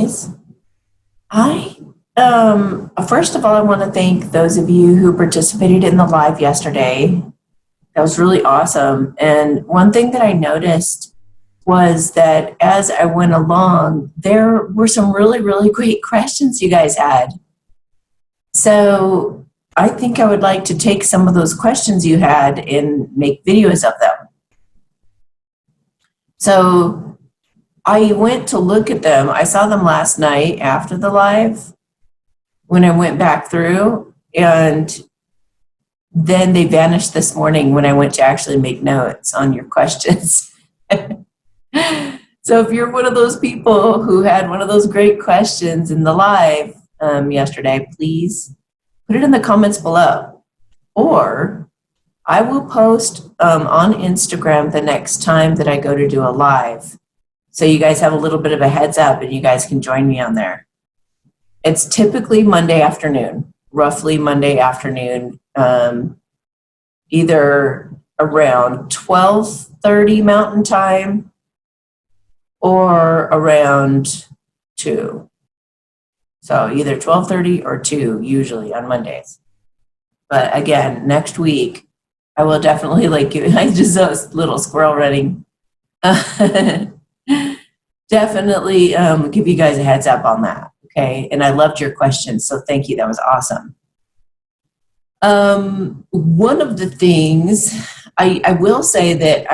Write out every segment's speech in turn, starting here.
guys. I first of all, I want to thank those of you who participated in the live yesterday. That was really awesome. And one thing that I noticed was that as I went along, there were some really, really great questions you guys had. So I think I would like to take some of those questions you had and make videos of them. So I went to look at them. I saw them last night after the live when I went back through, and then they vanished this morning when I went to actually make notes on your questions. So if you're one of those people who had one of those great questions in the live yesterday, please put it in the comments below. Or I will post on Instagram the next time that I go to do a live. So you guys have a little bit of a heads up and you guys can join me on there. It's typically Monday afternoon, roughly Monday afternoon, either around 12:30 Mountain Time or around 2. So either 12:30 or 2 usually on Mondays. But again, next week, I will definitely I just saw a little squirrel running. Definitely give you guys a heads up on that. Okay. And I loved your questions. So thank you. That was awesome. One of the things I will say that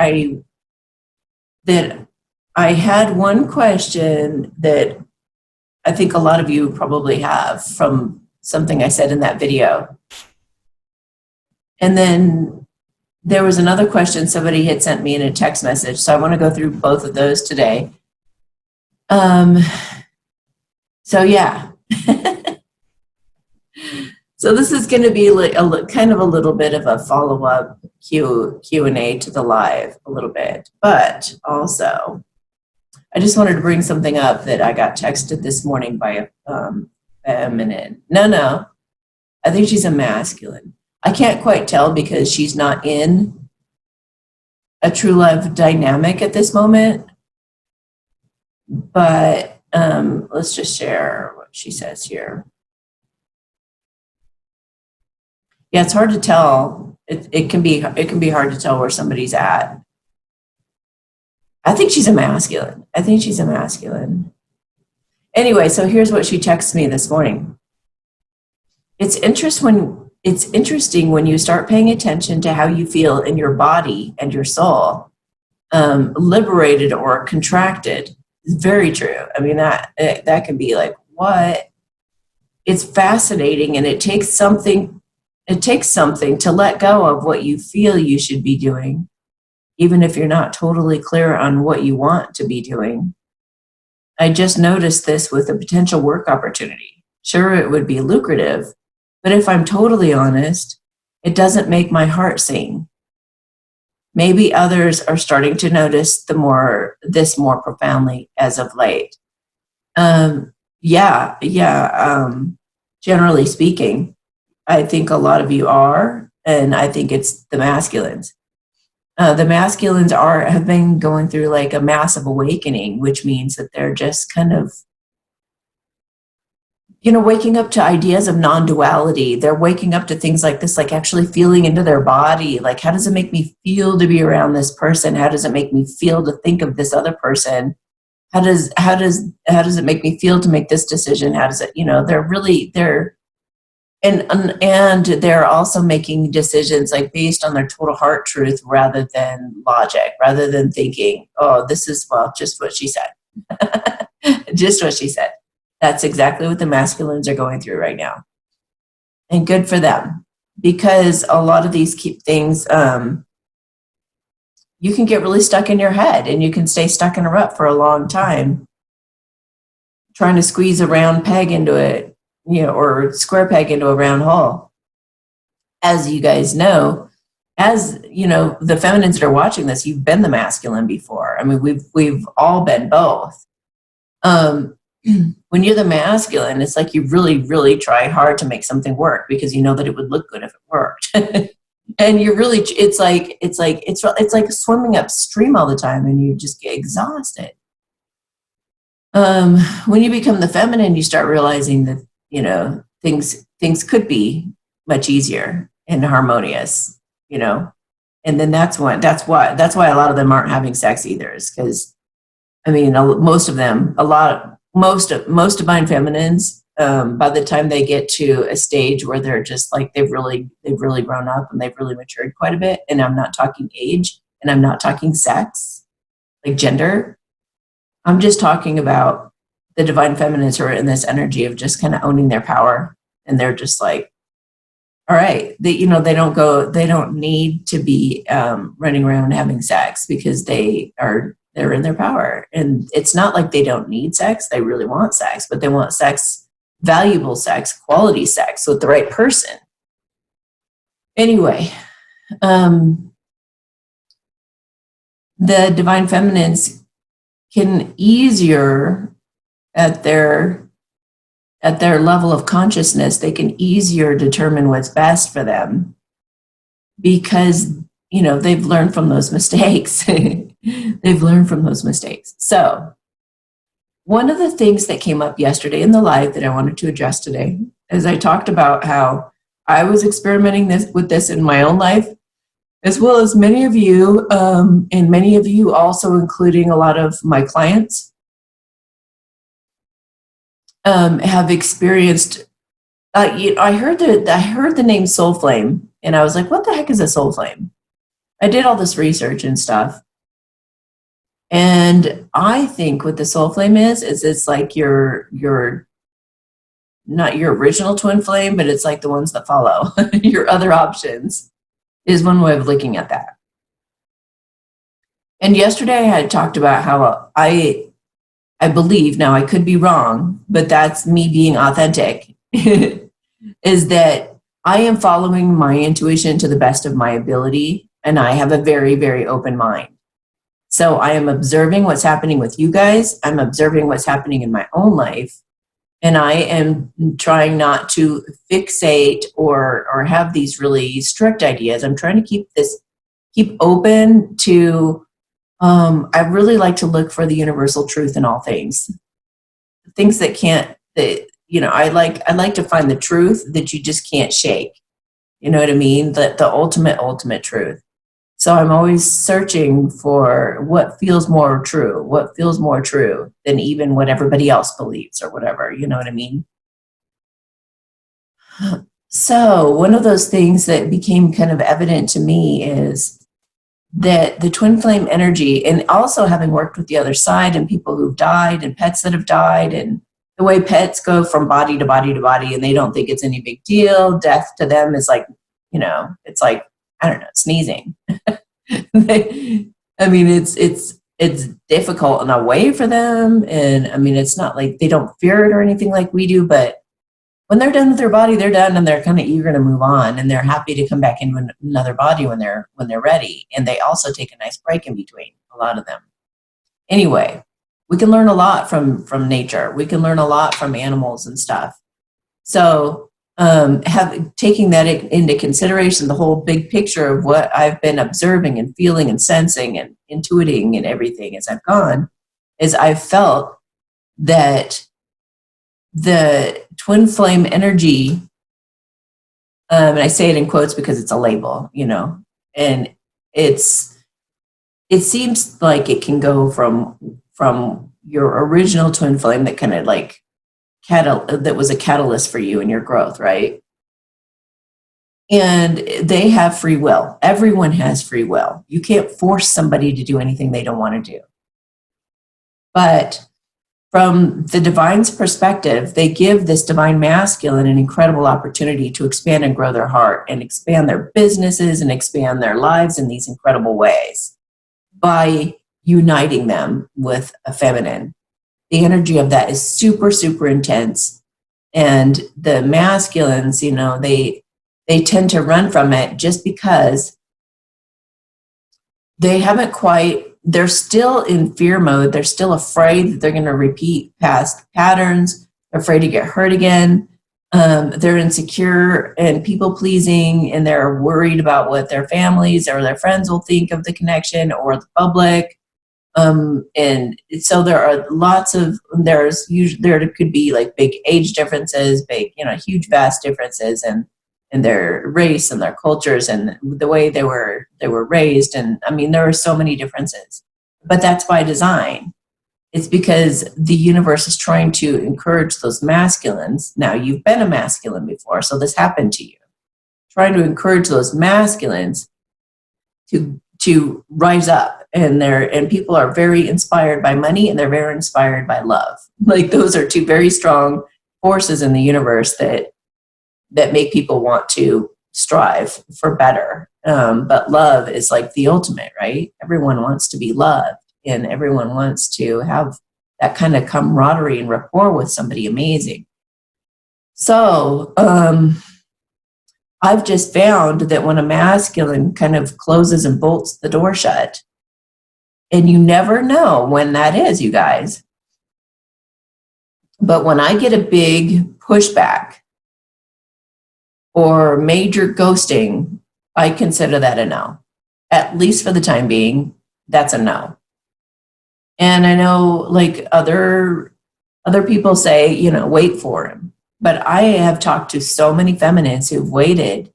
I had one question that I think a lot of you probably have from something I said in that video. And then there was another question somebody had sent me in a text message. So I want to go through both of those today. So yeah. So this is going to be kind of a little bit of a follow-up Q&A to the live a little bit, but also I just wanted to bring something up that I got texted this morning by a feminine. No, I think she's a masculine. I can't quite tell because she's not in a true love dynamic at this moment, but let's just share what she says here. Yeah, it's hard to tell. It can be hard to tell where somebody's at. I think she's a masculine. Anyway, so here's what she texted me this morning. It's interesting when you start paying attention to how you feel in your body and your soul, liberated or contracted. It's very true. I mean, that can be like, what? It's fascinating, and it takes something to let go of what you feel you should be doing, even if you're not totally clear on what you want to be doing. I just noticed this with a potential work opportunity. Sure, it would be lucrative, but if I'm totally honest, it doesn't make my heart sing. Maybe others are starting to notice this more profoundly as of late. Generally speaking, I think a lot of you are, and I think it's the masculines. The masculines have been going through like a massive awakening, which means that they're just kind of, waking up to ideas of non-duality. They're waking up to things like this, like actually feeling into their body. Like, how does it make me feel to be around this person? How does it make me feel to think of this other person? How does it make me feel to make this decision? How does it, and they're also making decisions like based on their total heart truth rather than logic, rather than thinking, oh, this is, just what she said. Just what she said. That's exactly what the masculines are going through right now. And good for them, because a lot of these things, you can get really stuck in your head, and you can stay stuck in a rut for a long time, trying to squeeze a round peg into it, or square peg into a round hole. As you guys know, the feminines that are watching this, you've been the masculine before. I mean, we've all been both. When you're the masculine, it's like you really, really try hard to make something work because you know that it would look good if it worked. And you're really, it's like swimming upstream all the time, and you just get exhausted. When you become the feminine, you start realizing that, you know, things could be much easier and harmonious, you know. And then that's why a lot of them aren't having sex either, is because, I mean, most of them, most divine feminines, by the time they get to a stage where they're just like, they've really grown up and they've really matured quite a bit. And I'm not talking age, and I'm not talking sex, like gender. I'm just talking about the divine feminines who are in this energy of just kind of owning their power. And they're just like, all right, they don't need to be running around having sex, because they're in their power. And it's not like they don't need sex. They really want sex, but they want sex, valuable sex, quality sex with the right person. Anyway, the divine feminines can easier at their level of consciousness, they can easier determine what's best for them, because, you know, they've learned from those mistakes. They've learned from those mistakes. So one of the things that came up yesterday in the live that I wanted to address today is I talked about how I was experimenting with this in my own life, as well as many of you, and many of you also, including a lot of my clients, have experienced. I heard the name soul flame, and I was like, "What the heck is a soul flame?" I did all this research and stuff, and I think what the soul flame is it's like your not your original twin flame, but it's like the ones that follow your other options, is one way of looking at that. And yesterday I had talked about how I believe, now I could be wrong, but that's me being authentic, is that I am following my intuition to the best of my ability, and I have a very, very open mind. So I am observing what's happening with you guys. I'm observing what's happening in my own life, and I am trying not to fixate or have these really strict ideas. I'm trying to keep open to, I really like to look for the universal truth in all things. Things that I like to find the truth that you just can't shake. You know what I mean? The ultimate truth. So I'm always searching for what feels more true than even what everybody else believes or whatever. You know what I mean? So one of those things that became kind of evident to me is that the twin flame energy, and also having worked with the other side and people who've died and pets that have died, and the way pets go from body to body to body, and they don't think it's any big deal. Death to them is like, it's like, I don't know, sneezing. I mean, it's difficult in a way for them. And I mean, it's not like they don't fear it or anything like we do, but when they're done with their body, they're done, and they're kind of eager to move on, and they're happy to come back into another body when they're ready. And they also take a nice break in between, a lot of them. Anyway, we can learn a lot from nature. We can learn a lot from animals and stuff. So taking that into consideration, the whole big picture of what I've been observing and feeling and sensing and intuiting and everything as I've gone, is I've felt that the twin flame energy, and I say it in quotes because it's a label, and it seems like it can go from your original twin flame that kind of like that was a catalyst for you in your growth, right? And they have free will. Everyone has free will. You can't force somebody to do anything they don't want to do. But from the divine's perspective, they give this divine masculine an incredible opportunity to expand and grow their heart and expand their businesses and expand their lives in these incredible ways by uniting them with a feminine. The energy of that is super, super intense. And the masculines, they tend to run from it just because they haven't they're still in fear mode. They're still afraid that they're going to repeat past patterns. They're afraid to get hurt again. They're insecure and people pleasing, and they're worried about what their families or their friends will think of the connection, or the public. And so there are there could be like big age differences, big, huge, vast differences in their race and their cultures and the way they were raised. And I mean, there are so many differences, but that's by design. It's because the universe is trying to encourage those masculines. Now, you've been a masculine before, so this happened to you. Trying to encourage those masculines to rise up, and people are very inspired by money, and they're very inspired by love. Like, those are two very strong forces in the universe that make people want to strive for better. But love is like the ultimate, right? Everyone wants to be loved, and everyone wants to have that kind of camaraderie and rapport with somebody amazing. So I've just found that when a masculine kind of closes and bolts the door shut, and you never know when that is, you guys. But when I get a big pushback or major ghosting, I consider that a no. At least for the time being, that's a no. And I know, like, other people say, wait for him. But I have talked to so many feminines who've waited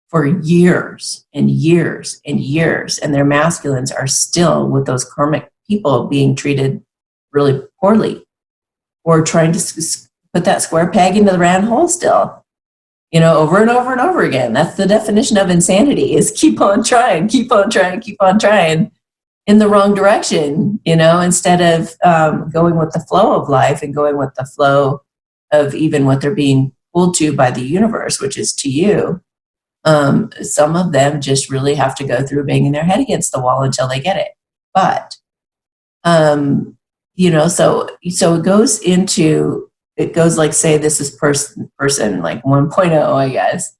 for years and years and years, and their masculines are still with those karmic people being treated really poorly, or trying to put that square peg into the round hole still, over and over and over again. That's the definition of insanity, is keep on trying, keep on trying, keep on trying in the wrong direction, instead of going with the flow of life and going with the flow of even what they're being pulled to by the universe, which is to you. Some of them just really have to go through banging their head against the wall until they get it. But, so it goes like, say this is person like 1.0, I guess.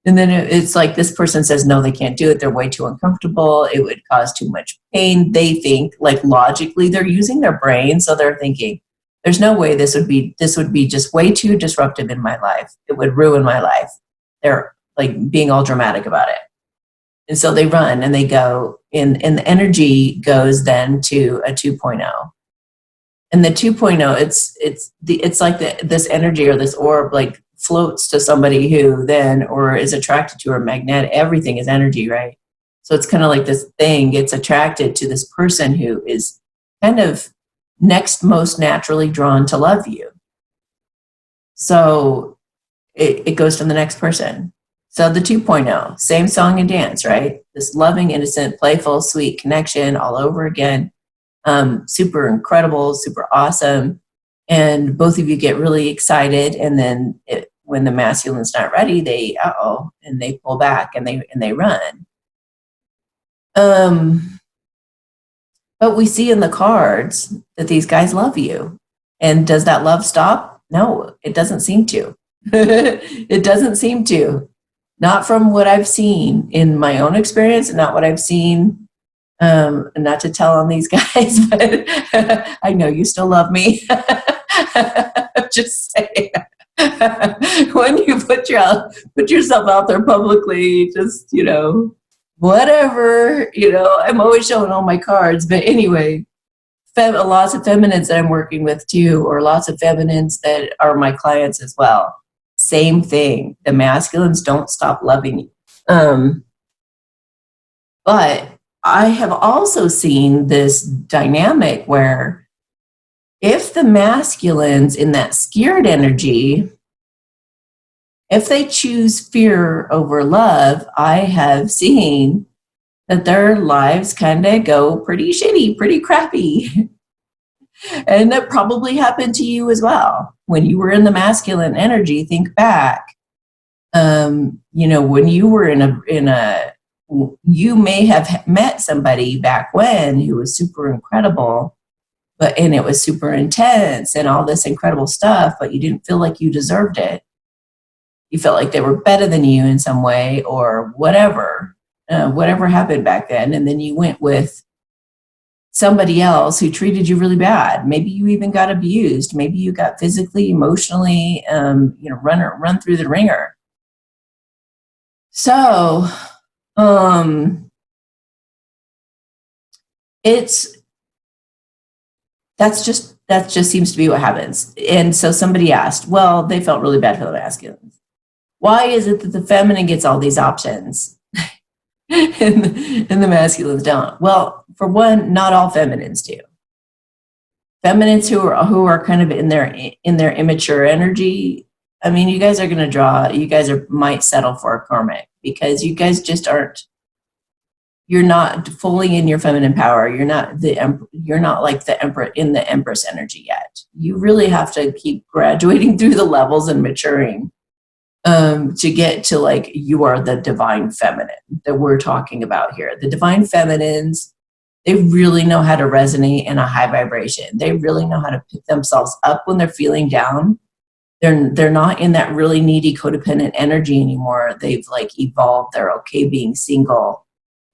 And then it's like this person says, no, they can't do it. They're way too uncomfortable. It would cause too much pain. They think, like, logically, they're using their brain. So they're thinking, there's no way this would be just way too disruptive in my life. It would ruin my life. They're like being all dramatic about it. And so they run and they go and the energy goes then to a 2.0. And the 2.0, it's like this energy or this orb like floats to somebody who then, or is attracted to, or magnetic. Everything is energy, right? So it's kind of like this thing gets attracted to this person who is kind of next most naturally drawn to love you. So it goes to the next person. So the 2.0, same song and dance, right? This loving, innocent, playful, sweet connection all over again. Super incredible, super awesome. And both of you get really excited. And then when the masculine's not ready, and they pull back and they run. But we see in the cards that these guys love you. And does that love stop? No, it doesn't seem to. It doesn't seem to. Not from what I've seen in my own experience, and not what I've seen, not to tell on these guys, but I know you still love me. Just saying. When you put yourself out there publicly, just, whatever, I'm always showing all my cards. But anyway, lots of feminines that I'm working with too, or lots of feminines that are my clients as well. Same thing. The masculines don't stop loving you. But I have also seen this dynamic where if the masculines in that scared energy, if they choose fear over love, I have seen that their lives kind of go pretty shitty, pretty crappy. And that probably happened to you as well. When you were in the masculine energy, think back. When you were you may have met somebody back when who was super incredible, and it was super intense and all this incredible stuff, but you didn't feel like you deserved it. You felt like they were better than you in some way, or whatever happened back then. And then you went with somebody else who treated you really bad. Maybe you even got abused. Maybe you got physically, emotionally, run through the ringer. So, it's that just seems to be what happens. And so somebody asked, well, they felt really bad for the masculines. Why is it that the feminine gets all these options and the masculines don't? Well, for one, not all feminines do. Feminines who are kind of in their immature energy, I mean, you guys might settle for a karmic because you guys just you're not fully in your feminine power. You're not like the emperor in the empress energy yet. You really have to keep graduating through the levels and maturing to get to like, you are the divine feminine that we're talking about here. The divine feminines, they really know how to resonate in a high vibration. They really know how to pick themselves up when they're feeling down. They're not in that really needy codependent energy anymore. They've like evolved. They're okay being single.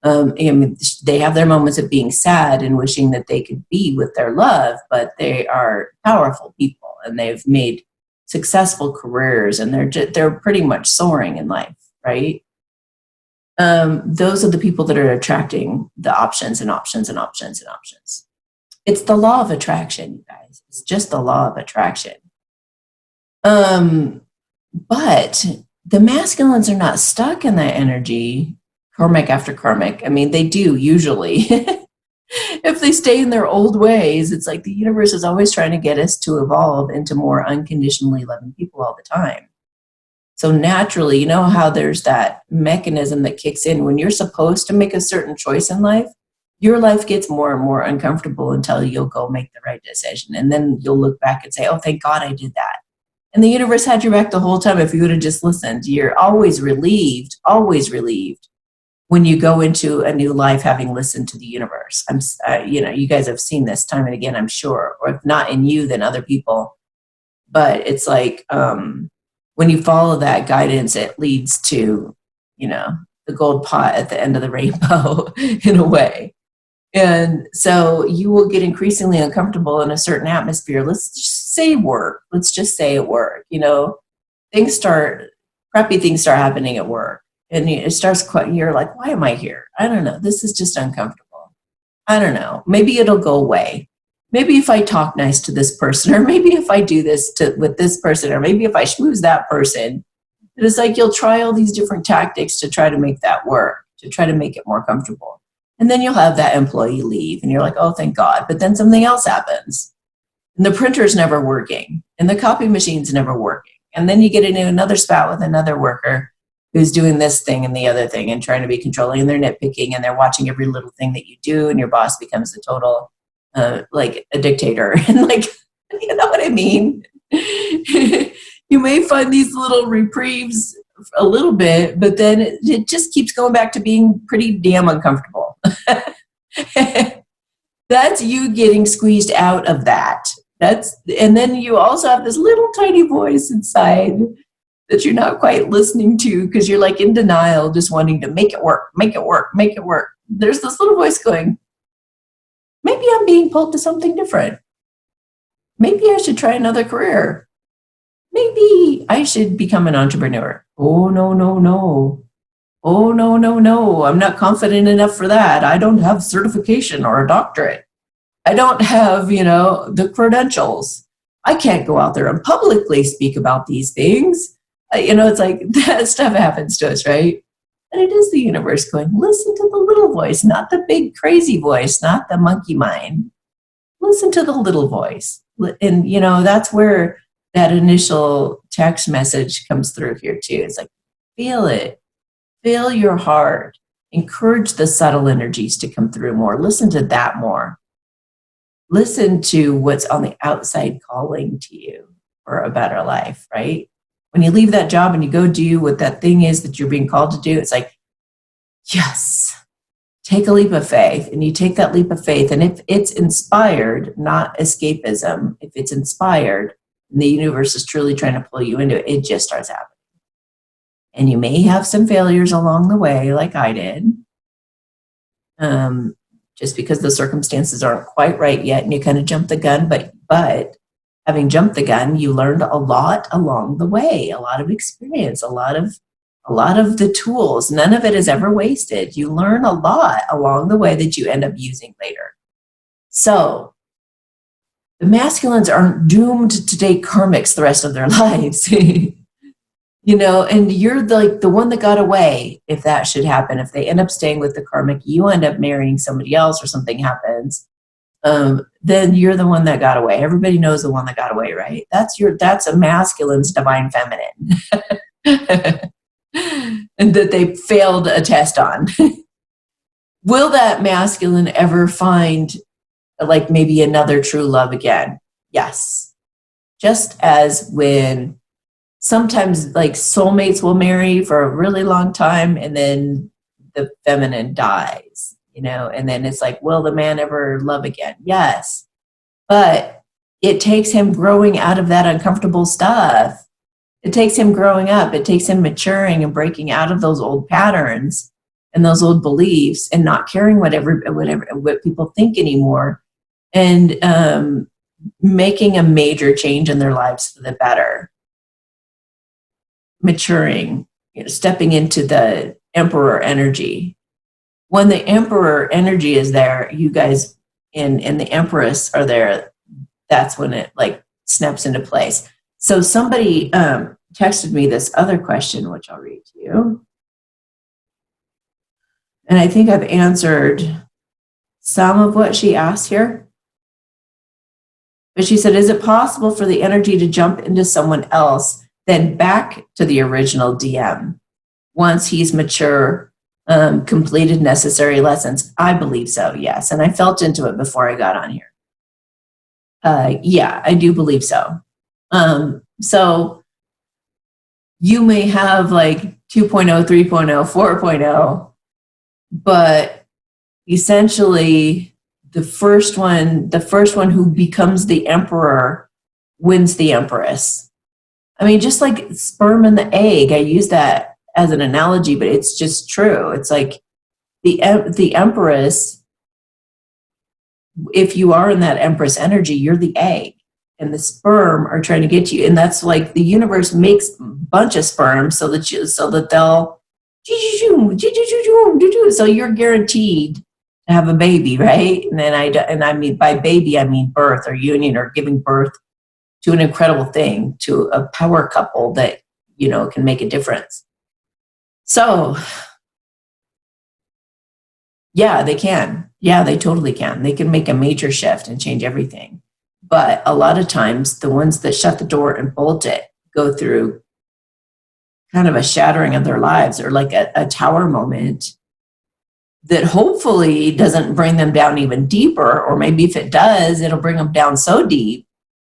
And they have their moments of being sad and wishing that they could be with their love, but they are powerful people and they've made successful careers and they're pretty much soaring in life, right? Those are the people that are attracting the options and options and options and options. It's the law of attraction, you guys. It's just the law of attraction. But the masculines are not stuck in that energy, karmic after karmic. I mean, they do usually. If they stay in their old ways, it's like the universe is always trying to get us to evolve into more unconditionally loving people all the time. So naturally, you know how there's that mechanism that kicks in when you're supposed to make a certain choice in life, your life gets more and more uncomfortable until you'll go make the right decision. And then you'll look back and say, oh, thank God I did that. And the universe had your back the whole time if you would have just listened. You're always relieved when you go into a new life having listened to the universe. You guys have seen this time and again, I'm sure, or if not in you, then other people. But it's like when you follow that guidance, it leads to, the gold pot at the end of the rainbow in a way. And so you will get increasingly uncomfortable in a certain atmosphere. Let's just say work. Let's just say at work, crappy things start happening at work. And it starts, you're like, why am I here? I don't know. This is just uncomfortable. I don't know. Maybe it'll go away. Maybe if I talk nice to this person, or maybe if I do this with this person, or maybe if I schmooze that person. It's like you'll try all these different tactics to try to make that work, to try to make it more comfortable. And then you'll have that employee leave and you're like, oh, thank God. But then something else happens. And the printer's never working and the copy machine's never working. And then you get into another spat with another worker who's doing this thing and the other thing and trying to be controlling, and they're nitpicking and they're watching every little thing that you do, and your boss becomes a total, like a dictator. And like, you know what I mean? You may find these little reprieves a little bit, but then it just keeps going back to being pretty damn uncomfortable. That's you getting squeezed out of that. And then you also have this little tiny voice inside that you're not quite listening to because you're like in denial, just wanting to make it work, make it work, make it work. There's this little voice going, maybe I'm being pulled to something different. Maybe I should try another career. Maybe I should become an entrepreneur. Oh, no, no, no. Oh, no, no, no. I'm not confident enough for that. I don't have certification or a doctorate. I don't have, the credentials. I can't go out there and publicly speak about these things. It's like that stuff happens to us, right? And it is the universe going, listen to the little voice, not the big crazy voice, not the monkey mind. Listen to the little voice. And, that's where that initial text message comes through here too. It's like, feel it. Feel your heart. Encourage the subtle energies to come through more. Listen to that more. Listen to what's on the outside calling to you for a better life, right? When you leave that job and you go do what that thing is that you're being called to do, it's like, yes, take a leap of faith. And you take that leap of faith. And if it's inspired, not escapism, if it's inspired, and the universe is truly trying to pull you into it, it just starts happening. And you may have some failures along the way, like I did, just because the circumstances aren't quite right yet, and you kind of jump the gun. But having jumped the gun, you learned a lot along the way, a lot of experience, a lot of the tools. None of it is ever wasted. You learn a lot along the way that you end up using later. So the masculines aren't doomed to date karmics the rest of their lives. You know, and you're like the one that got away if that should happen. If they end up staying with the karmic, you end up marrying somebody else or something happens, then you're the one that got away. Everybody knows the one that got away, right? That's a masculine's divine feminine. And that they failed a test on. Will that masculine ever find like maybe another true love again? Yes. Just as when sometimes like soulmates will marry for a really long time and then the feminine dies, you know, and then it's like, will the man ever love again? Yes. But it takes him growing out of that uncomfortable stuff. It takes him growing up. It takes him maturing and breaking out of those old patterns and those old beliefs and not caring what people think anymore, and making a major change in their lives for the better. Maturing, you know, stepping into the emperor energy. When the emperor energy is there, you guys and the empress are there, that's when it like snaps into place. So somebody texted me this other question, which I'll read to you. And I think I've answered some of what she asked here. But she said, is it possible for the energy to jump into someone else, then back to the original DM once he's mature, completed necessary lessons? I believe so, yes. And I felt into it before I got on here. Yeah, I do believe so. So you may have like 2.0, 3.0, 4.0, but essentially the first one who becomes the emperor wins the empress. I mean, just like sperm and the egg, I use that as an analogy, but it's just true. It's like the empress, if you are in that empress energy, you're the egg and the sperm are trying to get you. And that's like the universe makes a bunch of sperm so that they'll, so you're guaranteed to have a baby, right? And then I mean, by baby, I mean birth or union or giving birth to an incredible thing, to a power couple that, you know, can make a difference. So yeah, they can. Yeah, they totally can. They can make a major shift and change everything. But a lot of times the ones that shut the door and bolt it go through kind of a shattering of their lives, or like a tower moment that hopefully doesn't bring them down even deeper, or maybe if it does, it'll bring them down so deep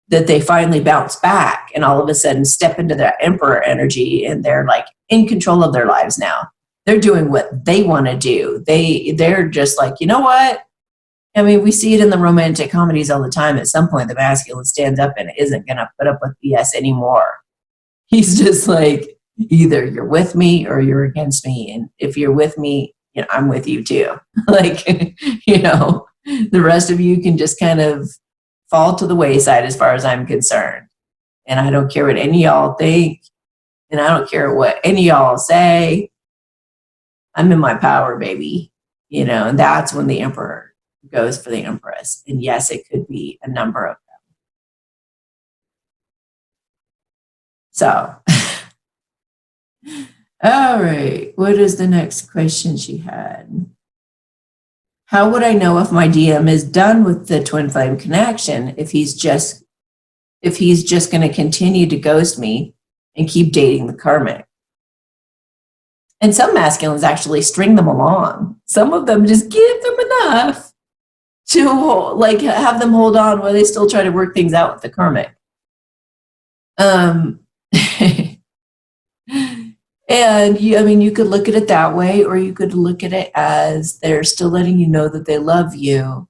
that they finally bounce back and all of a sudden step into their emperor energy and they're like in control of their lives now. They're doing what they want to do. They're just like, you know what? I mean, we see it in the romantic comedies all the time. At some point, the masculine stands up and isn't going to put up with BS anymore. He's just like, either you're with me or you're against me. And if you're with me, you know, I'm with you too. Like, you know, the rest of you can just kind of fall to the wayside as far as I'm concerned. And I don't care what any of y'all think. And I don't care what any of y'all say. I'm in my power, baby. You know, and that's when the emperor goes for the empress. And yes, it could be a number of them. So, all right. What is the next question she had? How would I know if my DM is done with the twin flame connection if he's just going to continue to ghost me and keep dating the karmic? And some masculines actually string them along. Some of them just give them enough to like have them hold on while they still try to work things out with the karmic. And you could look at it that way, or you could look at it as they're still letting you know that they love you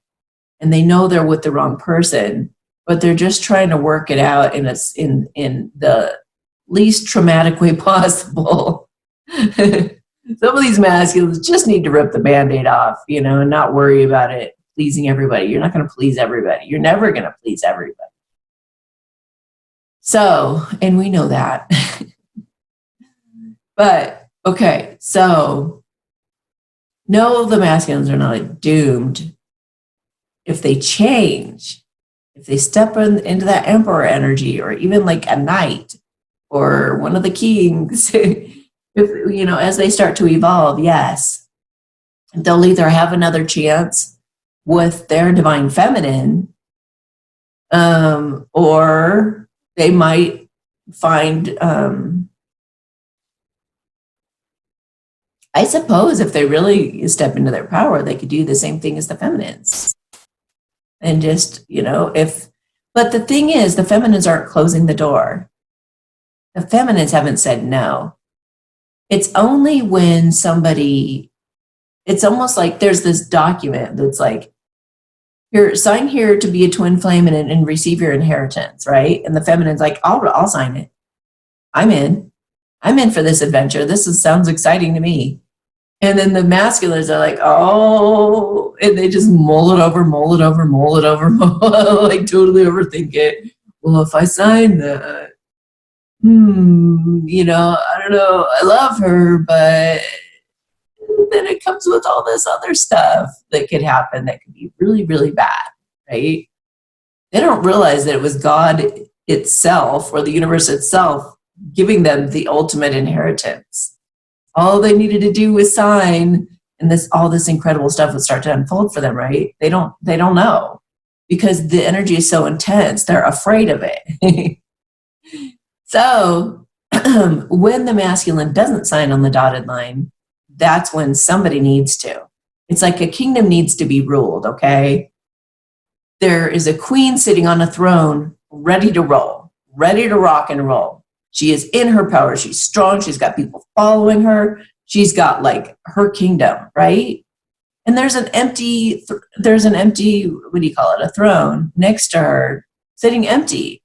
and they know they're with the wrong person, but they're just trying to work it out in the least traumatic way possible. Some of these masculines just need to rip the Band-Aid off, you know, and not worry about it pleasing everybody. You're not going to please everybody. You're never going to please everybody. So, and we know that. But, okay, so no, the masculines are not doomed if they change. if they step into that emperor energy, or even like a knight or one of the kings, if, you know, as they start to evolve, yes, they'll either have another chance with their divine feminine, or they might find, I suppose if they really step into their power, they could do the same thing as the feminines. And just, you know, but the thing is, the feminines aren't closing the door. The feminines haven't said no. It's only when somebody, it's almost like there's this document that's like, here, sign here to be a twin flame and receive your inheritance, right? And the feminine's like, I'll sign it. I'm in. I'm in for this adventure. Sounds exciting to me. And then the masculines are like, oh, and they just mull it over, like totally overthink it. Well, if I sign that, you know, I don't know, I love her, but then it comes with all this other stuff that could happen that could be really, really bad, right? They don't realize that it was God itself or the universe itself giving them the ultimate inheritance. All they needed to do was sign, and all this incredible stuff would start to unfold for them, right? They don't know, because the energy is so intense. They're afraid of it. So when the masculine doesn't sign on the dotted line, that's when somebody needs to. It's like a kingdom needs to be ruled, okay? There is a queen sitting on a throne, ready to roll, ready to rock and roll. She is in her power. She's strong. She's got people following her. She's got like her kingdom, right? And there's an empty, what do you call it? A throne next to her, sitting empty,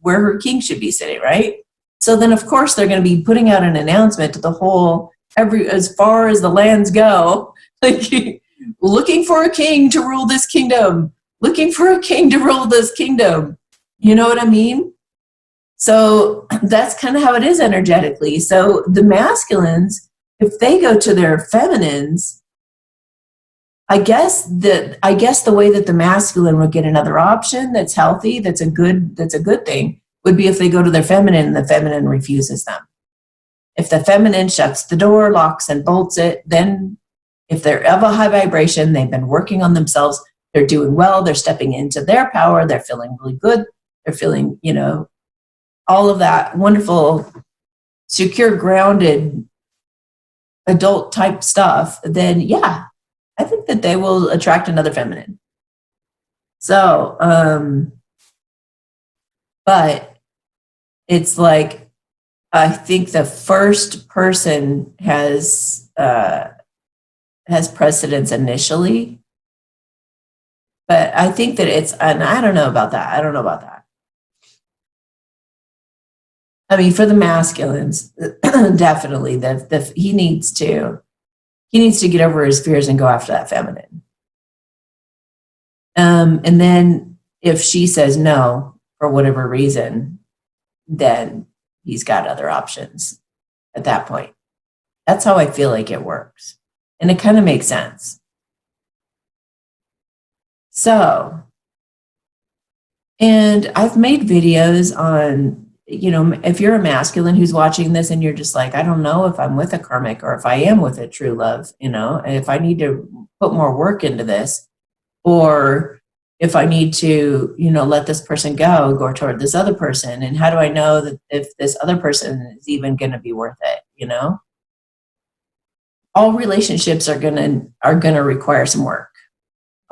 where her king should be sitting, right? So then, of course, they're going to be putting out an announcement to the whole, as far as the lands go, like looking for a king to rule this kingdom, looking for a king to rule this kingdom. You know what I mean? So that's kind of how it is energetically. So the masculines, if they go to their feminines, I guess the way that the masculine would get another option that's healthy, that's a good thing, would be if they go to their feminine and the feminine refuses them. If the feminine shuts the door, locks and bolts it, then if they're of a high vibration, they've been working on themselves, they're doing well, they're stepping into their power, they're feeling really good, they're feeling, you know, all of that wonderful, secure, grounded, adult type stuff, then yeah, I think that they will attract another feminine. So, but it's like, I think the first person has precedence initially, but I think that and I don't know about that. I mean, for the masculines, definitely he needs to get over his fears and go after that feminine. And then if she says no for whatever reason, then he's got other options at that point. That's how I feel like it works. And it kind of makes sense. So, and I've made videos on, you know, if you're a masculine who's watching this and you're just like, I don't know if I'm with a karmic or if I am with a true love, you know, and if I need to put more work into this, or if I need to, you know, let this person go toward this other person. And how do I know that if this other person is even going to be worth it, you know? All relationships are going to require some work.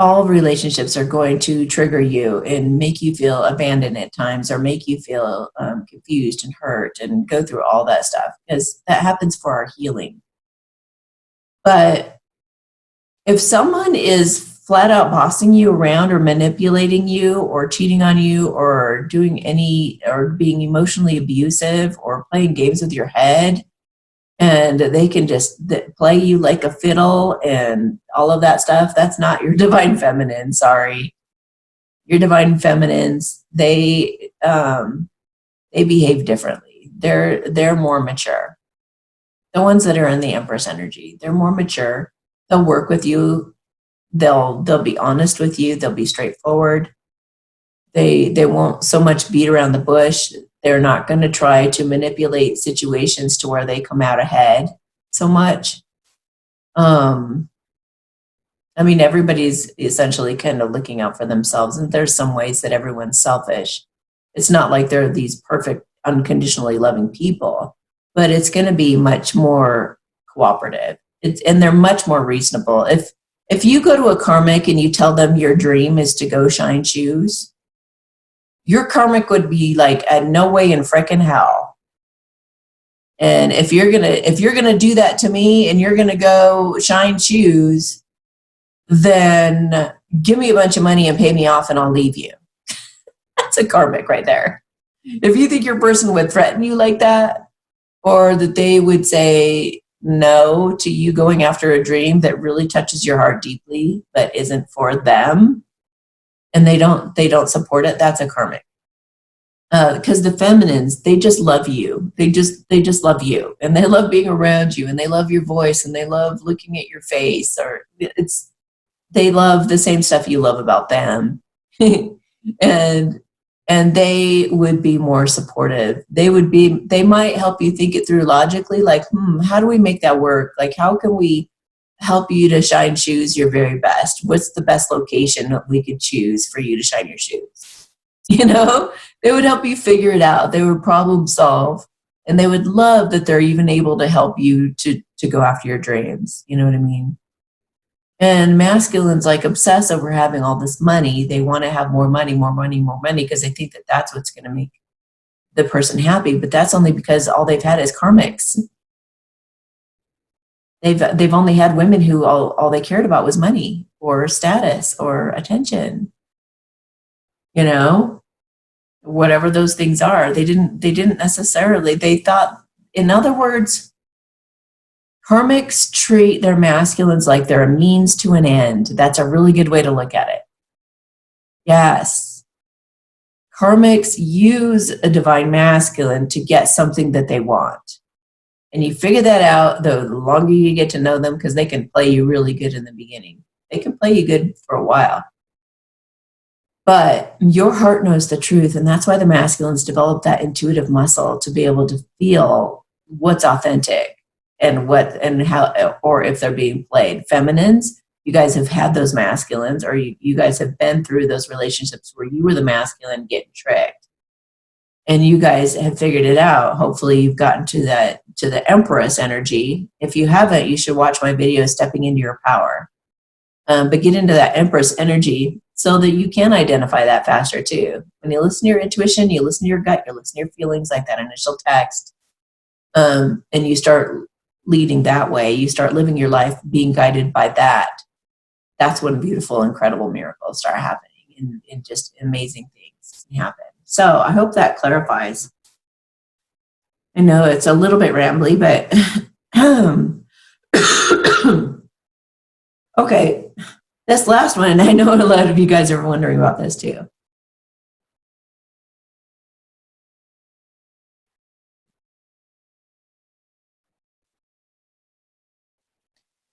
All relationships are going to trigger you and make you feel abandoned at times, or make you feel confused and hurt and go through all that stuff, because that happens for our healing. But if someone is flat out bossing you around or manipulating you or cheating on you or or being emotionally abusive or playing games with your head, and they can just play you like a fiddle and all of that stuff, that's not your divine feminine. Sorry. Your divine feminines, they behave differently. They're more mature. The ones that are in the Empress energy, they're more mature. They'll work with you. They'll be honest with you. They'll be straightforward. They won't so much beat around the bush. They're not going to try to manipulate situations to where they come out ahead so much. I mean, everybody's essentially kind of looking out for themselves, and there's some ways that everyone's selfish. It's not like they're these perfect, unconditionally loving people, but it's going to be much more cooperative. And they're much more reasonable. If you go to a karmic and you tell them your dream is to go shine shoes, your karmic would be like, no way in frickin' hell. And if you're gonna do that to me and you're gonna go shine shoes, then give me a bunch of money and pay me off and I'll leave you. That's a karmic right there. If you think your person would threaten you like that, or that they would say no to you going after a dream that really touches your heart deeply but isn't for them, and they don't support it, that's a karmic. Because the feminines, they just love you. They just love you, and they love being around you, and they love your voice, and they love looking at your face, or they love the same stuff you love about them. and they would be more supportive. They might help you think it through logically, like, how do we make that work? Like, how can we help you to shine shoes your very best? What's the best location that we could choose for you to shine your shoes? You know, they would help you figure it out. They would problem solve, and they would love that they're even able to help you to go after your dreams. You know what I mean? And masculines like obsess over having all this money. They want to have more money, more money, more money, because they think that that's what's going to make the person happy. But that's only because all they've had is karmics. They've only had women who all they cared about was money or status or attention. You know, whatever those things are, they didn't necessarily. They thought, in other words, karmics treat their masculines like they're a means to an end. That's a really good way to look at it. Yes. Karmics use a divine masculine to get something that they want. And you figure that out, though, the longer you get to know them, because they can play you really good in the beginning. They can play you good for a while. But your heart knows the truth, and that's why the masculines develop that intuitive muscle to be able to feel what's authentic. And how, or if they're being played. Feminines, you guys have had those masculines, or you guys have been through those relationships where you were the masculine getting tricked, and you guys have figured it out. Hopefully you've gotten to the Empress energy. If you haven't, you should watch my video, Stepping into Your Power. But get into that Empress energy so that you can identify that faster too. When you listen to your intuition, you listen to your gut, you listen to your feelings, like that initial text, and you start leading that way, you start living your life being guided by that. That's when beautiful, incredible miracles start happening, and just amazing things happen. So I hope that clarifies. I know it's a little bit rambly, but okay, this last one, I know a lot of you guys are wondering about this too.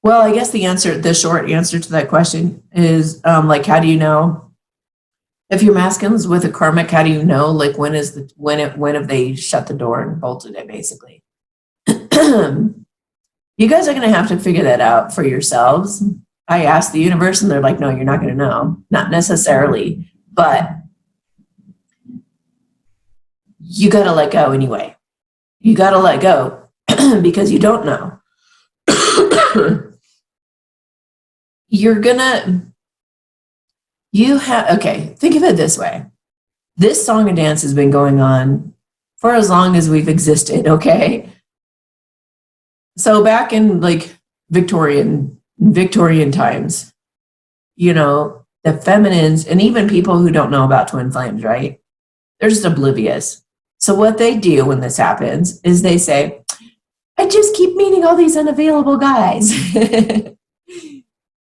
Well, I guess the short answer to that question is, like, how do you know if your masculine's with a karmic? How do you know, like, when have they shut the door and bolted it, basically? You guys are going to have to figure that out for yourselves. I asked the universe, and they're like, no, you're not going to know. Not necessarily, but you got to let go anyway. You got to let go because you don't know. Okay, think of it this way. This song and dance has been going on for as long as we've existed, okay? So back in like Victorian times, you know, the feminines, and even people who don't know about twin flames, right? They're just oblivious. So what they do when this happens is they say, I just keep meeting all these unavailable guys.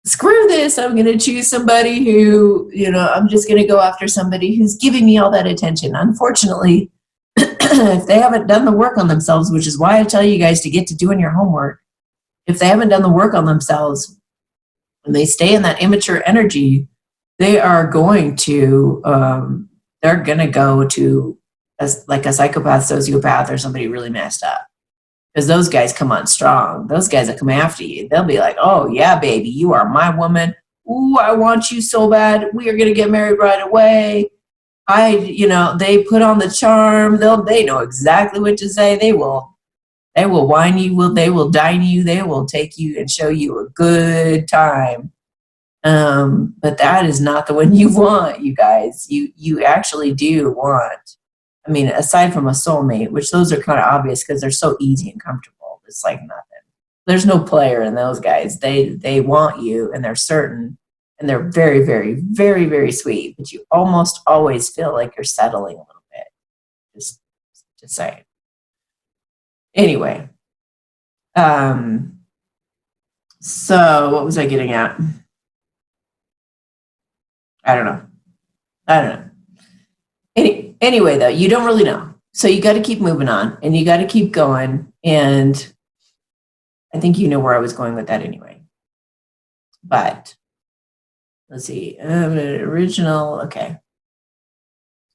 Screw this, I'm going to choose somebody who, you know, I'm just going to go after somebody who's giving me all that attention. Unfortunately, if they haven't done the work on themselves, which is why I tell you guys to get to doing your homework, if they haven't done the work on themselves and they stay in that immature energy, they are going to they're going to go to like a psychopath, sociopath, or somebody really messed up. Because those guys come on strong. Those guys that come after you, they'll be like, oh, yeah, baby, you are my woman. Ooh, I want you so bad. We are going to get married right away. They put on the charm. They know exactly what to say. They will wine you. They will dine you. They will take you and show you a good time. But that is not the one you want, you guys. You actually do want, I mean, aside from a soulmate, which those are kind of obvious because they're so easy and comfortable. It's like nothing. There's no player in those guys. They want you, and they're certain, and they're very, very, very, very sweet. But you almost always feel like you're settling a little bit. Just saying. Anyway, so what was I getting at? I don't know. Anyway, though, you don't really know. So you got to keep moving on, and you got to keep going. And I think you know where I was going with that anyway. But let's see. Original. Okay.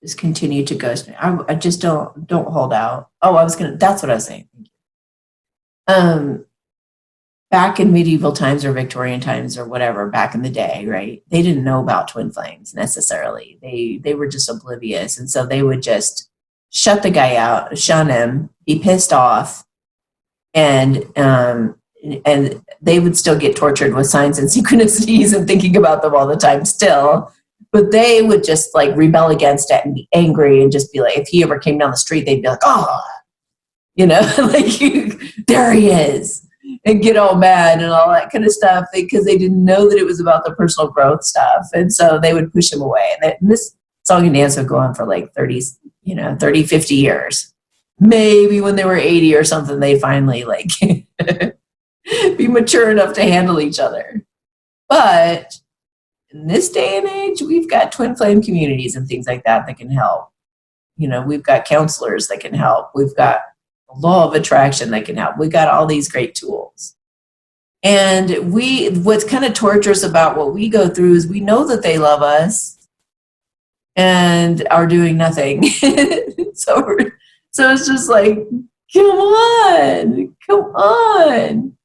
Just continue to ghost me. I just don't hold out. Oh, that's what I was saying. Back in medieval times or Victorian times or whatever, back in the day, right? They didn't know about twin flames necessarily. They were just oblivious. And so they would just shut the guy out, shun him, be pissed off, and they would still get tortured with signs and synchronicities and thinking about them all the time still. But they would just like rebel against it and be angry and just be like, if he ever came down the street, they'd be like, oh, like there he is. And get all mad and all that kind of stuff because they didn't know that it was about the personal growth stuff. And so they would push him away. And this song and dance would go on for like 30, 50 years. Maybe when they were 80 or something, they finally like be mature enough to handle each other. But in this day and age, we've got twin flame communities and things like that can help. We've got counselors that can help. We've got law of attraction that can help. We got all these great tools. And what's kind of torturous about what we go through is we know that they love us and are doing nothing. so it's just like, come on.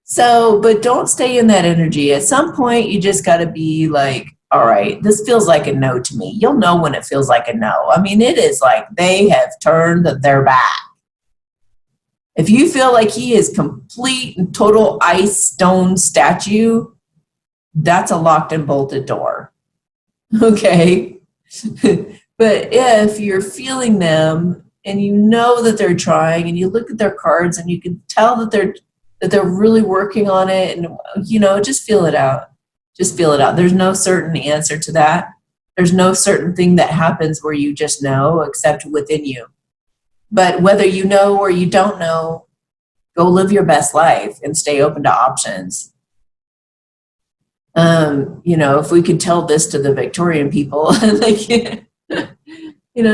So, but don't stay in that energy. At some point, you just got to be like, all right, this feels like a no to me. You'll know when it feels like a no. I mean, it is like they have turned their back. If you feel like he is complete and total ice stone statue, that's a locked and bolted door. Okay? But if you're feeling them and you know that they're trying and you look at their cards and you can tell that they're really working on it and just feel it out. Just feel it out. There's no certain answer to that. There's no certain thing that happens where you just know except within you. But whether you know or you don't know, go live your best life and stay open to options. If we could tell this to the Victorian people,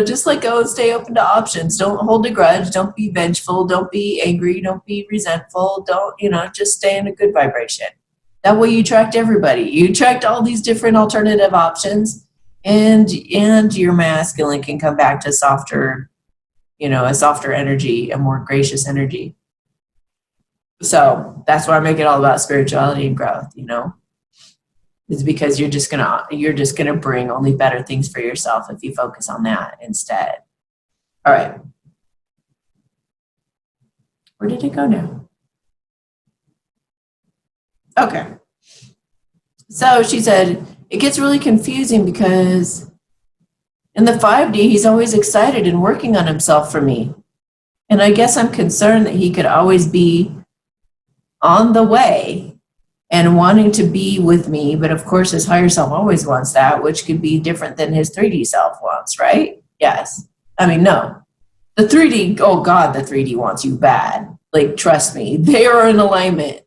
just let go and stay open to options. Don't hold a grudge. Don't be vengeful. Don't be angry. Don't be resentful. Just stay in a good vibration. That way you attract everybody. You attract all these different alternative options, and your masculine can come back to softer, a softer energy, a more gracious energy. So that's why I make it all about spirituality and growth, It's because you're just gonna bring only better things for yourself if you focus on that instead. All right. Where did it go now? Okay. So she said, it gets really confusing because in the 5D, he's always excited and working on himself for me. And I guess I'm concerned that he could always be on the way and wanting to be with me. But of course, his higher self always wants that, which could be different than his 3D self wants, right? Yes. I mean, no. The 3D, oh God, the 3D wants you bad. Like, trust me, they are in alignment.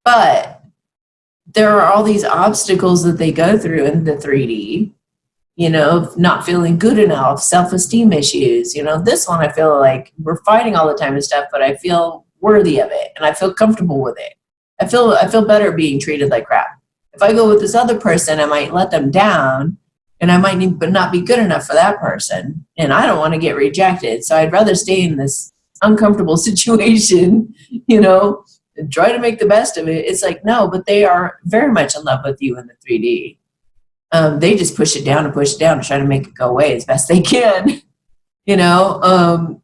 But there are all these obstacles that they go through in the 3D, not feeling good enough, self-esteem issues. This one I feel like we're fighting all the time and stuff, but I feel worthy of it and I feel comfortable with it. I feel better being treated like crap. If I go with this other person, I might let them down and I might not be good enough for that person, and I don't want to get rejected. So I'd rather stay in this uncomfortable situation, you know, and try to make the best of it. It's like, no, but they are very much in love with you in the 3D. They just push it down to try to make it go away as best they can, you know.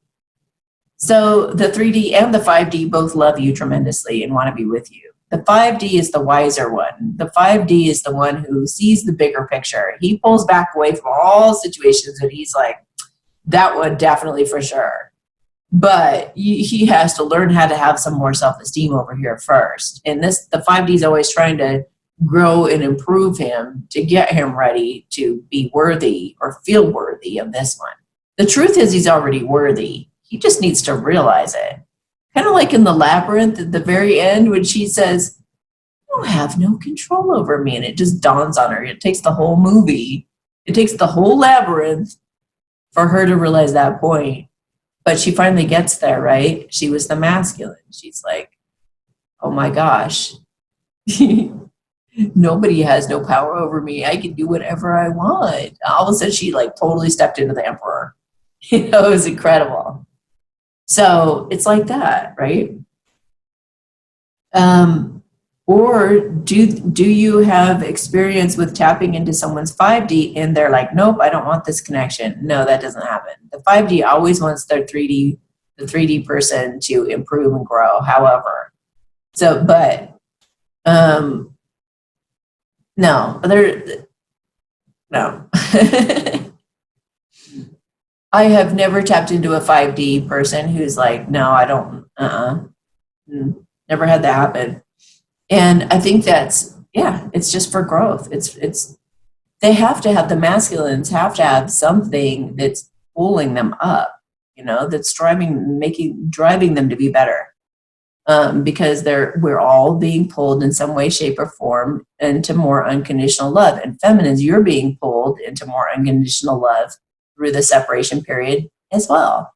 So the 3D and the 5D both love you tremendously and want to be with you. The 5D is the wiser one. The 5D is the one who sees the bigger picture. He pulls back away from all situations and he's like, that one definitely for sure. But he has to learn how to have some more self-esteem over here first. And the 5D is always trying to grow and improve him to get him ready to be worthy or feel worthy of this one. The truth is he's already worthy. He just needs to realize it. Kind of like in the labyrinth at the very end when she says, you have no control over me. And it just dawns on her. It takes the whole movie. It takes the whole labyrinth for her to realize that point. But she finally gets there, right? She was the masculine. She's like, oh my gosh, nobody has no power over me. I can do whatever I want. All of a sudden, she like totally stepped into the emperor. You know, it was incredible. So it's like that, right? Or do you have experience with tapping into someone's 5D and they're like, nope, I don't want this connection. No, that doesn't happen. The 5D always wants the 3D person to improve and grow, however. So, but, no. I have never tapped into a 5D person who's like, no, I don't, never had that happen. And I think that's, it's just for growth. They have to have, the masculines have to have something that's pulling them up, you know, that's driving them to be better. Because we're all being pulled in some way, shape, or form into more unconditional love. And feminines, you're being pulled into more unconditional love through the separation period as well.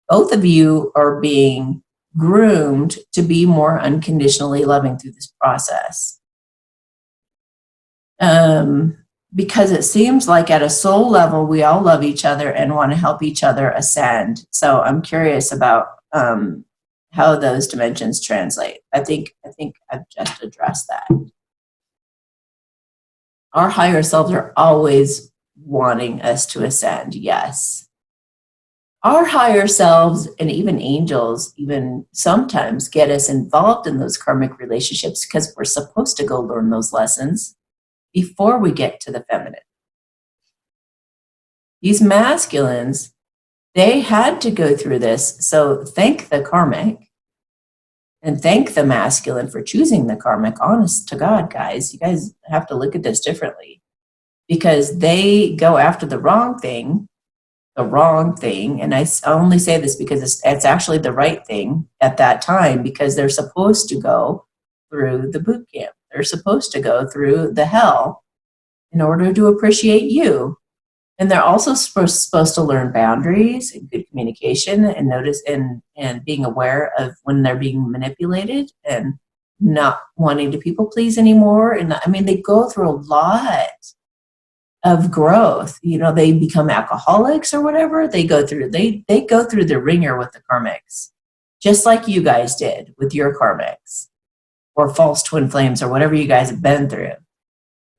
Both of you are being groomed to be more unconditionally loving through this process. Because it seems like at a soul level, we all love each other and want to help each other ascend. So I'm curious about how those dimensions translate. I think I've just addressed that. Our higher selves are always wanting us to ascend, yes. Our higher selves and even angels even sometimes get us involved in those karmic relationships because we're supposed to go learn those lessons before we get to the feminine. These masculines, they had to go through this. So thank the karmic and thank the masculine for choosing the karmic. Honest to God, guys, you guys have to look at this differently because they go after the wrong thing. And I only say this because it's actually the right thing at that time because they're supposed to go through the boot camp. They're supposed to go through the hell in order to appreciate you. And they're also supposed to learn boundaries and good communication and notice and being aware of when they're being manipulated and not wanting to people please anymore. And I mean, they go through a lot of growth. You know, they become alcoholics or whatever. They go through the ringer with the karmics, just like you guys did with your karmics or false twin flames or whatever you guys have been through.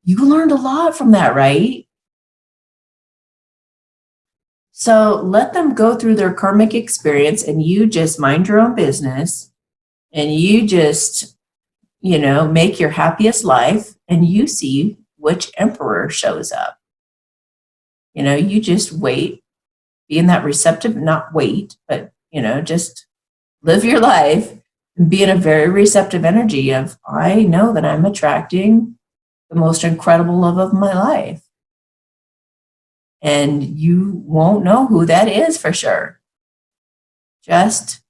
You learned a lot from that, right? So let them go through their karmic experience and you just mind your own business and you just, you know, make your happiest life and you see which emperor shows up. You know, you just wait, be in that receptive, not wait, but, you know, just live your life and be in a very receptive energy of, I know that I'm attracting the most incredible love of my life. And you won't know who that is for sure. Just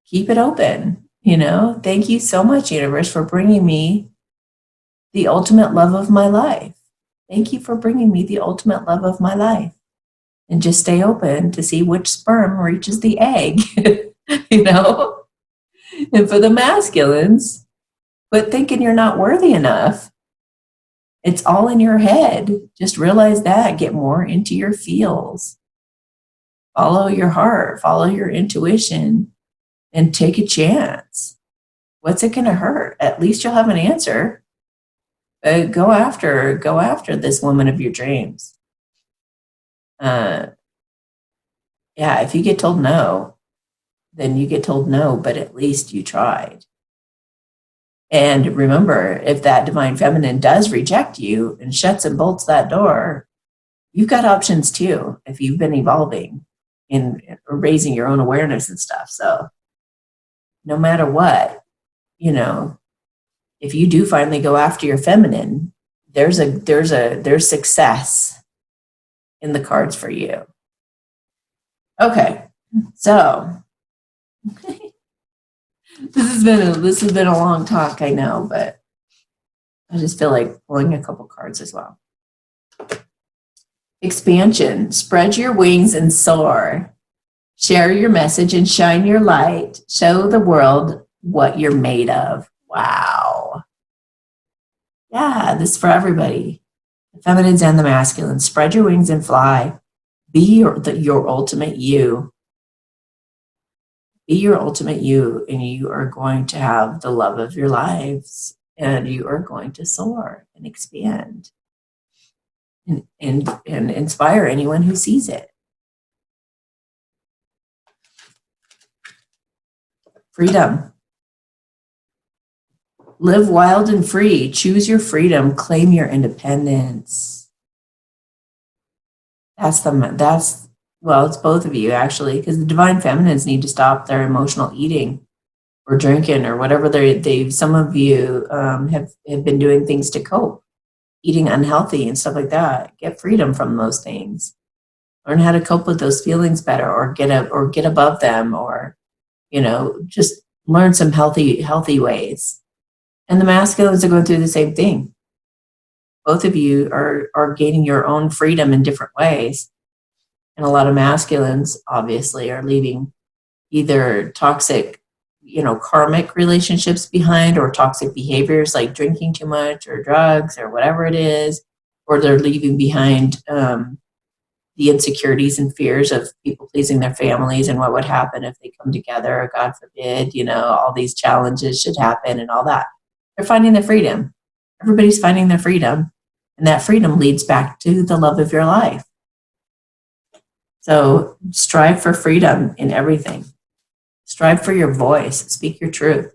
keep it open, you know. Thank you so much, universe, for bringing me the ultimate love of my life. Thank you for bringing me the ultimate love of my life. And just stay open to see which sperm reaches the egg, you know. And for the masculines, quit thinking you're not worthy enough. It's all in your head. Just realize that. Get more into your feels. Follow your heart, follow your intuition, and take a chance. What's it going to hurt? At least you'll have an answer. Go after this woman of your dreams. Yeah, if you get told no, then you get told no, but at least you tried. And remember, if that divine feminine does reject you and shuts and bolts that door, you've got options too, if you've been evolving in raising your own awareness and stuff. So no matter what, if you do finally go after your feminine, there's success in the cards for you. Okay, so this has been a long talk, I know, but I just feel like pulling a couple cards as well. Expansion. Spread your wings and soar. Share your message and shine your light. Show the world what you're made of. Wow. Yeah, this is for everybody. The feminines and the masculines. Spread your wings and fly. Be your ultimate you. Be your ultimate you, and you are going to have the love of your lives, and you are going to soar and expand and inspire anyone who sees it. Freedom. Live wild and free. Choose your freedom. Claim your independence. Well, it's both of you actually, because the divine feminines need to stop their emotional eating or drinking or whatever some of you have been doing things to cope, eating unhealthy and stuff like that. Get freedom from those things. Learn how to cope with those feelings better, or get above them, or just learn some healthy ways. And the masculines are going through the same thing. Both of you are gaining your own freedom in different ways. And a lot of masculines obviously are leaving either toxic, karmic relationships behind, or toxic behaviors like drinking too much or drugs or whatever it is, or they're leaving behind the insecurities and fears of people pleasing their families and what would happen if they come together, or God forbid, all these challenges should happen and all that. They're finding their freedom. Everybody's finding their freedom, and that freedom leads back to the love of your life. So strive for freedom in everything. Strive for your voice. Speak your truth.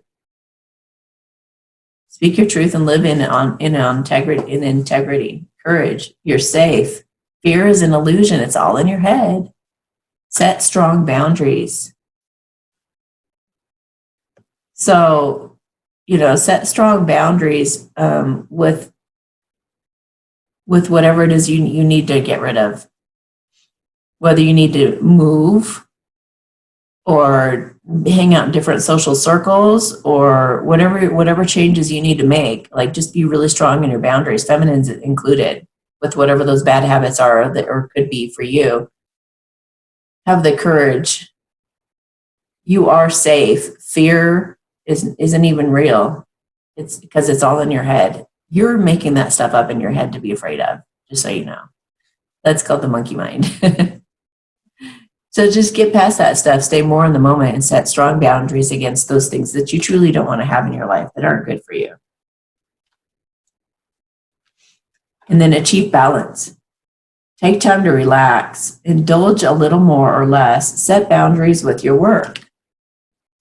Speak your truth and live in integrity. Courage. You're safe. Fear is an illusion. It's all in your head. Set strong boundaries. So, set strong boundaries with whatever it is you need to get rid of. Whether you need to move or hang out in different social circles, or whatever changes you need to make, like just be really strong in your boundaries, feminines included, with whatever those bad habits are that or could be for you. Have the courage. You are safe. Fear isn't even real. It's because it's all in your head. You're making that stuff up in your head to be afraid of, just so you know. That's called the monkey mind. So just get past that stuff, stay more in the moment, and set strong boundaries against those things that you truly don't want to have in your life that aren't good for you. And then achieve balance. Take time to relax, indulge a little more or less, set boundaries with your work.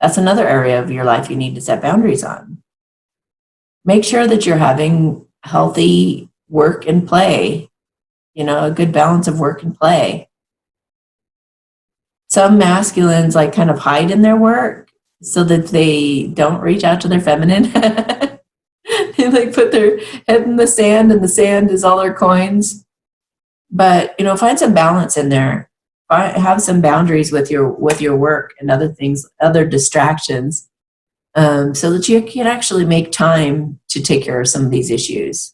That's another area of your life you need to set boundaries on. Make sure that you're having healthy work and play, a good balance of work and play. Some masculines kind of hide in their work so that they don't reach out to their feminine. They put their head in the sand, and the sand is all their coins. But find some balance in there. Have some boundaries with your work and other things, other distractions, so that you can actually make time to take care of some of these issues.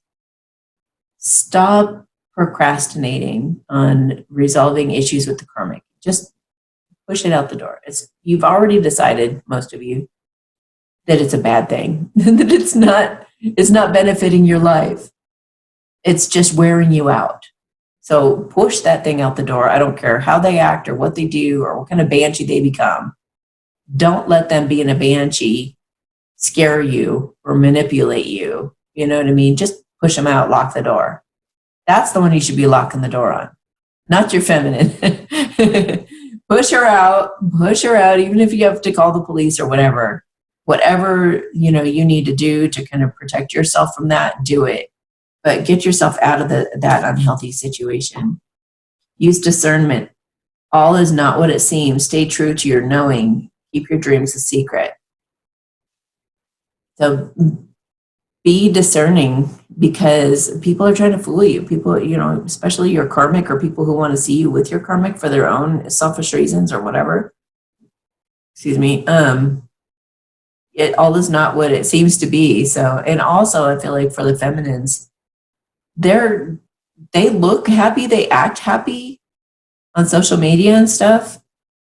Stop procrastinating on resolving issues with the karmic. Just push it out the door. You've already decided, most of you, that it's a bad thing, that it's not benefiting your life. It's just wearing you out. So push that thing out the door. I don't care how they act or what they do or what kind of banshee they become. Don't let them be in a banshee, scare you or manipulate you. You know what I mean? Just push them out, lock the door. That's the one you should be locking the door on, not your feminine. Push her out, even if you have to call the police or whatever. Whatever, you need to do to kind of protect yourself from that, do it. But get yourself out of that unhealthy situation. Use discernment. All is not what it seems. Stay true to your knowing. Keep your dreams a secret. So be discerning, because people are trying to fool you. People, especially your karmic or people who want to see you with your karmic for their own selfish reasons or whatever. Excuse me. It all is not what it seems to be. So, and also I feel like for the feminines, they look happy, they act happy on social media and stuff.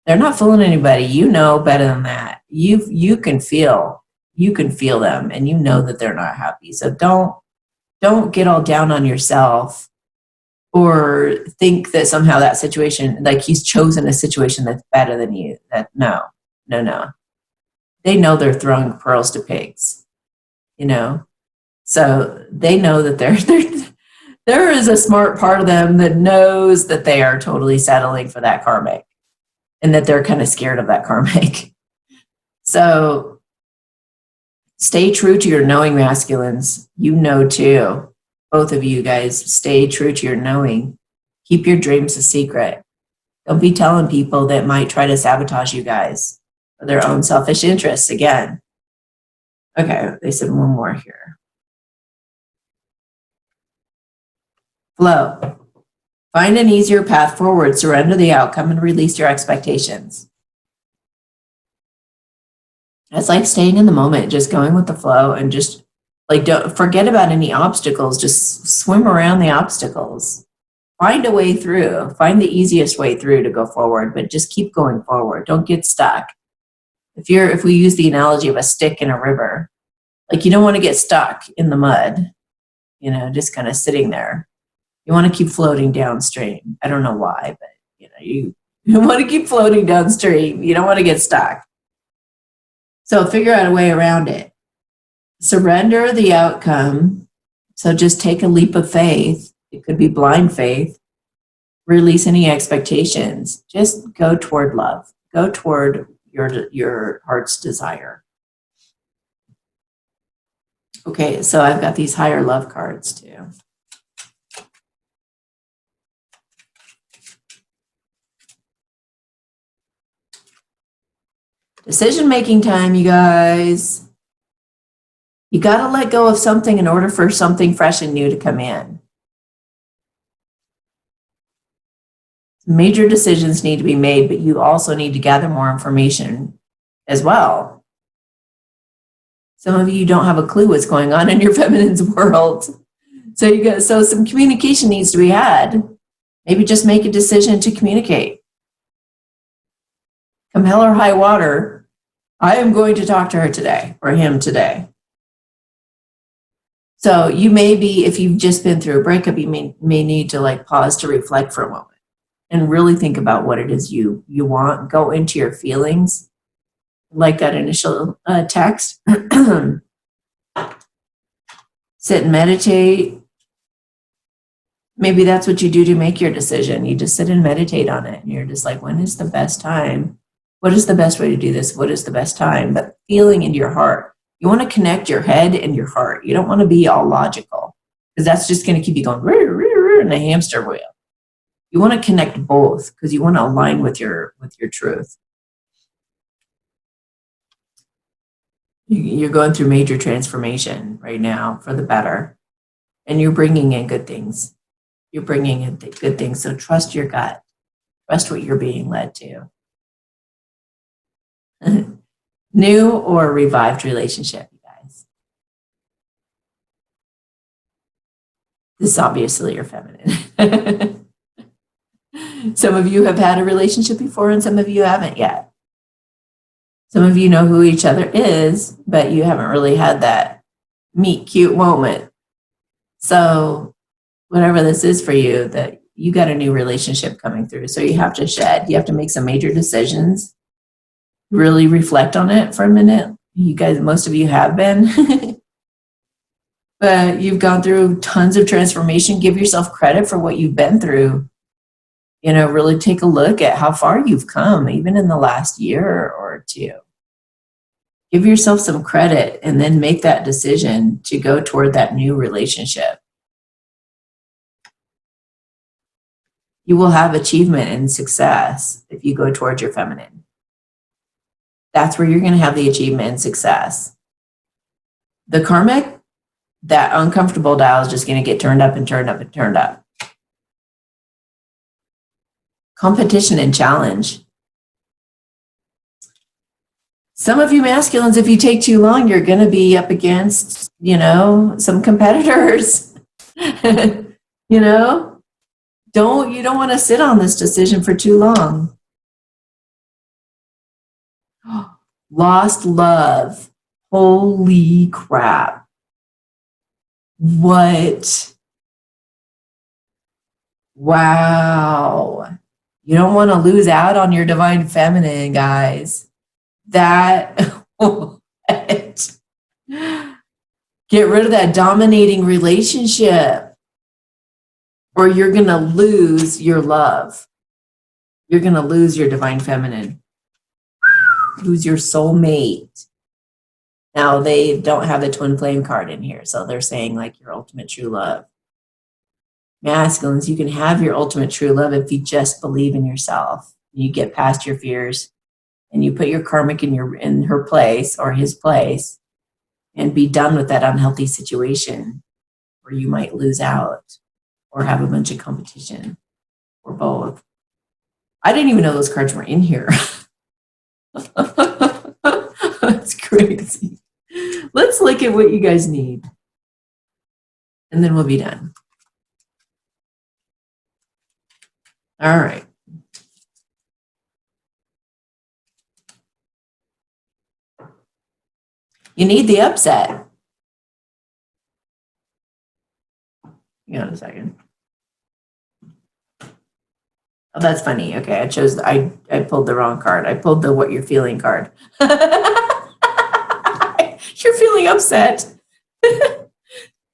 They're not fooling anybody. You know better than that. You can feel them, and you know that they're not happy. So don't get all down on yourself or think that somehow that situation, like he's chosen a situation that's better than you. That no. They know they're throwing pearls to pigs, so they know that there is a smart part of them that knows that they are totally settling for that karmic and that they're kind of scared of that karmic. So stay true to your knowing, masculines. You know too. Both of you guys, stay true to your knowing. Keep your dreams a secret. Don't be telling people that might try to sabotage you guys for their own selfish interests again. Okay, they said one more here. Flow. Find an easier path forward, surrender the outcome, and release your expectations. It's like staying in the moment, just going with the flow, and just don't forget about any obstacles. Just swim around the obstacles. Find a way through. Find the easiest way through to go forward, but just keep going forward. Don't get stuck. If we use the analogy of a stick in a river, like you don't want to get stuck in the mud, just kind of sitting there. You want to keep floating downstream. I don't know why, but you want to keep floating downstream. You don't want to get stuck. So figure out a way around it. Surrender the outcome. So just take a leap of faith. It could be blind faith. Release any expectations. Just go toward love. Go toward your heart's desire. Okay, so I've got these higher love cards too. Decision-making time, you guys. You got to let go of something in order for something fresh and new to come in. Major decisions need to be made, but you also need to gather more information as well. Some of you don't have a clue what's going on in your feminine's world. So some communication needs to be had. Maybe just make a decision to communicate. Come hell or high water, I am going to talk to her today or him today. So you may be, if you've just been through a breakup, you may need to pause to reflect for a moment and really think about what it is you want. Go into your feelings, like that initial text. Sit and meditate. Maybe that's what you do to make your decision. You just sit and meditate on it. And you're just like, when is the best time? What is the best way to do this? What is the best time? But feeling in your heart. You want to connect your head and your heart. You don't want to be all logical, because that's just going to keep you going in a hamster wheel. You want to connect both, because you want to align with your truth. You're going through major transformation right now for the better, and you're bringing in good things. You're bringing in good things. So trust your gut. Trust what you're being led to. New or revived relationship, you guys. This is obviously your feminine. Some of you have had a relationship before, and some of you haven't yet. Some of you know who each other is, but you haven't really had that meet cute moment. So whatever this is for you, that you got a new relationship coming through. So you have to shed. You have to make some major decisions. Really reflect on it for a minute. You guys, most of you have been. But you've gone through tons of transformation. Give yourself credit for what you've been through. You know, really take a look at how far you've come, even in the last year or two. Give yourself some credit and then make that decision to go toward that new relationship. You will have achievement and success if you go towards your feminine. That's where you're going to have the achievement and success. The karmic, that uncomfortable dial is just going to get turned up and turned up and turned up. Competition and challenge. Some of you masculines, if you take too long, you're going to be up against, you know, some competitors. You know, you don't want to sit on this decision for too long. Lost love. Holy crap. What? Wow. You don't want to lose out on your divine feminine, guys. That, what? Get rid of that dominating relationship, or you're going to lose your love. You're going to lose your divine feminine. Lose your soulmate. Now, they don't have the twin flame card in here, so they're saying like your ultimate true love. Masculines, you can have your ultimate true love if you just believe in yourself. You get past your fears and you put your karmic in her place or his place and be done with that unhealthy situation where you might lose out or have a bunch of competition or both. I didn't even know those cards were in here. That's crazy. Let's look at what you guys need. And then we'll be done. All right. You need the upset. Hang on a second. Oh, that's funny. Okay, I pulled the wrong card. I pulled the what you're feeling card. You're feeling upset.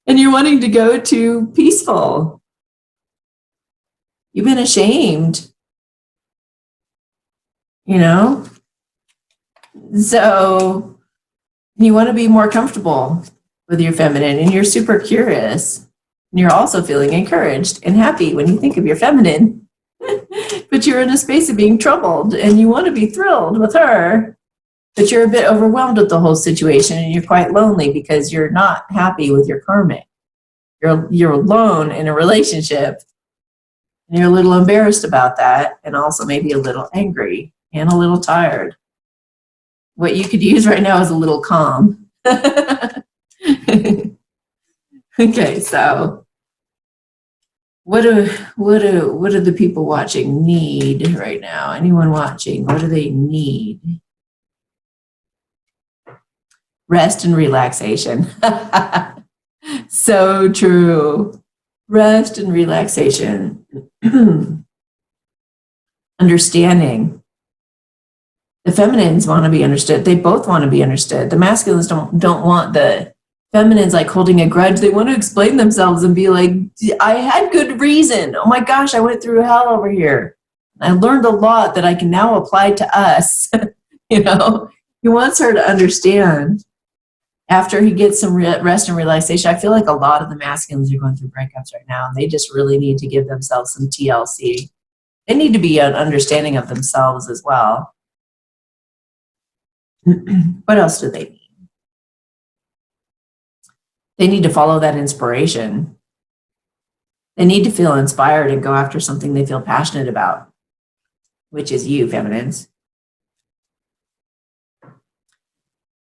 And you're wanting to go to peaceful. You've been ashamed. You know? So you want to be more comfortable with your feminine, and you're super curious. And you're also feeling encouraged and happy when you think of your feminine. But you're in a space of being troubled, and you want to be thrilled with her. But you're a bit overwhelmed with the whole situation, and you're quite lonely because you're not happy with your karmic. You're alone in a relationship, and you're a little embarrassed about that, and also maybe a little angry and a little tired. What you could use right now is a little calm. Okay, so what do the people watching need right now? Anyone watching, what do they need? Rest and relaxation. So true. Rest and relaxation. Understanding. The feminines want to be understood. They both want to be understood. The masculines don't want the feminines like holding a grudge. They want to explain themselves and be like, I had good reason. Oh my gosh, I went through hell over here. I learned a lot that I can now apply to us. You know, he wants her to understand. After he gets some rest and relaxation, I feel like a lot of the masculines are going through breakups right now, and they just really need to give themselves some TLC. They need to be an understanding of themselves as well. What else do they need? They need to follow that inspiration. They need to feel inspired and go after something they feel passionate about, which is you, feminines.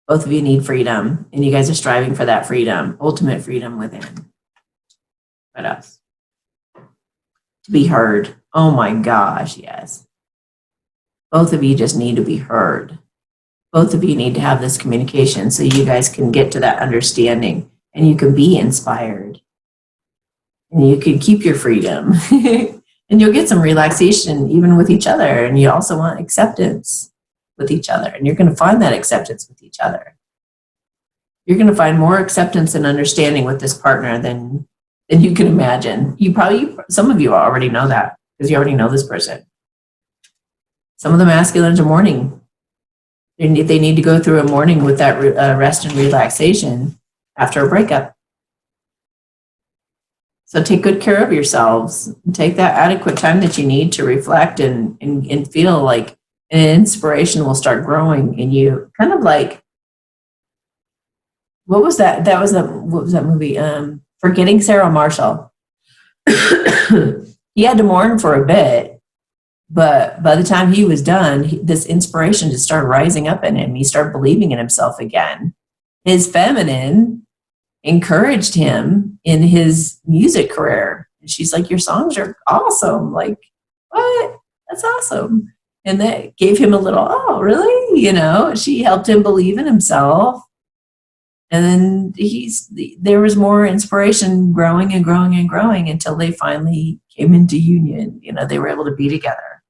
Both of you need freedom, and you guys are striving for that freedom, ultimate freedom within. What else? To be heard. Oh my gosh, yes. Both of you just need to be heard. Both of you need to have this communication so you guys can get to that understanding and you can be inspired. and you can keep your freedom. And you'll get some relaxation even with each other. And you also want acceptance with each other. And you're going to find that acceptance with each other. You're going to find more acceptance and understanding with this partner than you can imagine. Some of you already know that because you already know this person. Some of the masculines are mourning. They need to go through a mourning with that rest and relaxation after a breakup. So take good care of yourselves. Take that adequate time that you need to reflect and feel like an inspiration will start growing in you. Kind of like, what was that? What was that movie? Forgetting Sarah Marshall. He had to mourn for a bit, but by the time he was done, this inspiration just started rising up in him. He started believing in himself again. His feminine encouraged him in his music career. And she's like, your songs are awesome. Like, what? That's awesome. And that gave him a little, oh, really? You know, she helped him believe in himself. And then there was more inspiration growing and growing and growing until they finally came into union. You know, they were able to be together.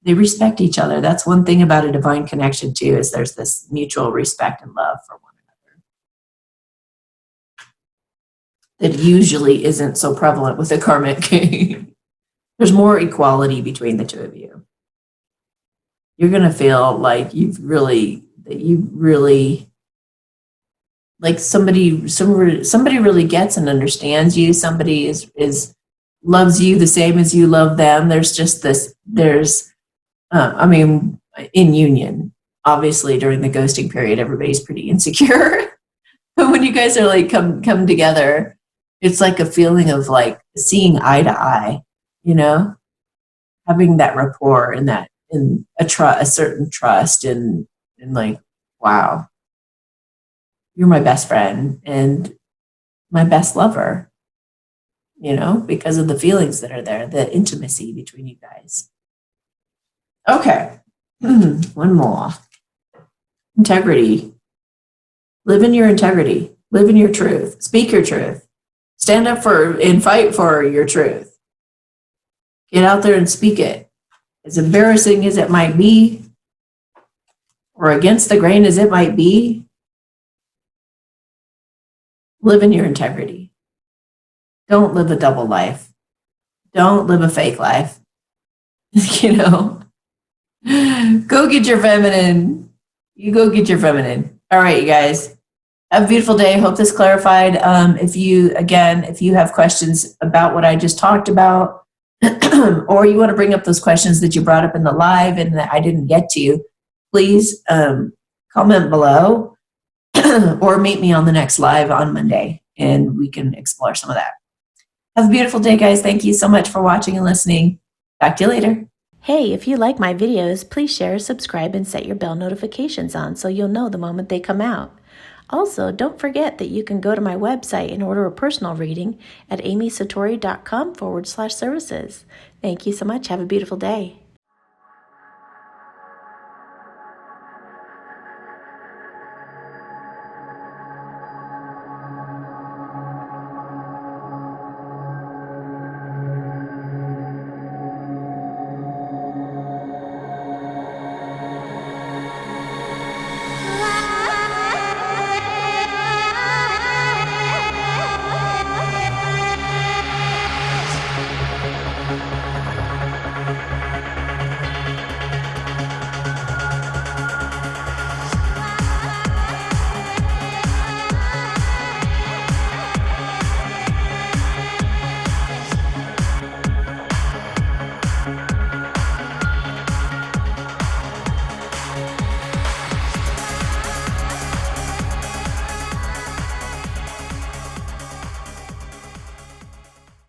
They respect each other. That's one thing about a divine connection too, is there's this mutual respect and love for one that usually isn't so prevalent with a karmic king. There's more equality between the two of you. You're going to feel like like somebody really gets and understands you. Somebody loves you the same as you love them. There's just this, in union, obviously during the ghosting period, everybody's pretty insecure. But when you guys are like come together, it's like a feeling of like seeing eye to eye, you know, having that rapport and a certain trust and like, wow, you're my best friend and my best lover, you know, because of the feelings that are there, the intimacy between you guys. Okay. One more. Integrity. Live in your integrity. Live in your truth. Speak your truth. Stand up and fight for your truth. Get out there and speak it. As embarrassing as it might be, or against the grain as it might be, live in your integrity. Don't live a double life. Don't live a fake life. You know, go get your feminine. You go get your feminine. All right, you guys. Have a beautiful day. Hope this clarified. If you have questions about what I just talked about, or you want to bring up those questions that you brought up in the live and that I didn't get to, please comment below or meet me on the next live on Monday and we can explore some of that. Have a beautiful day, guys. Thank you so much for watching and listening. Talk to you later. Hey, if you like my videos, please share, subscribe, and set your bell notifications on so you'll know the moment they come out. Also, don't forget that you can go to my website and order a personal reading at amysatori.com/services. Thank you so much. Have a beautiful day.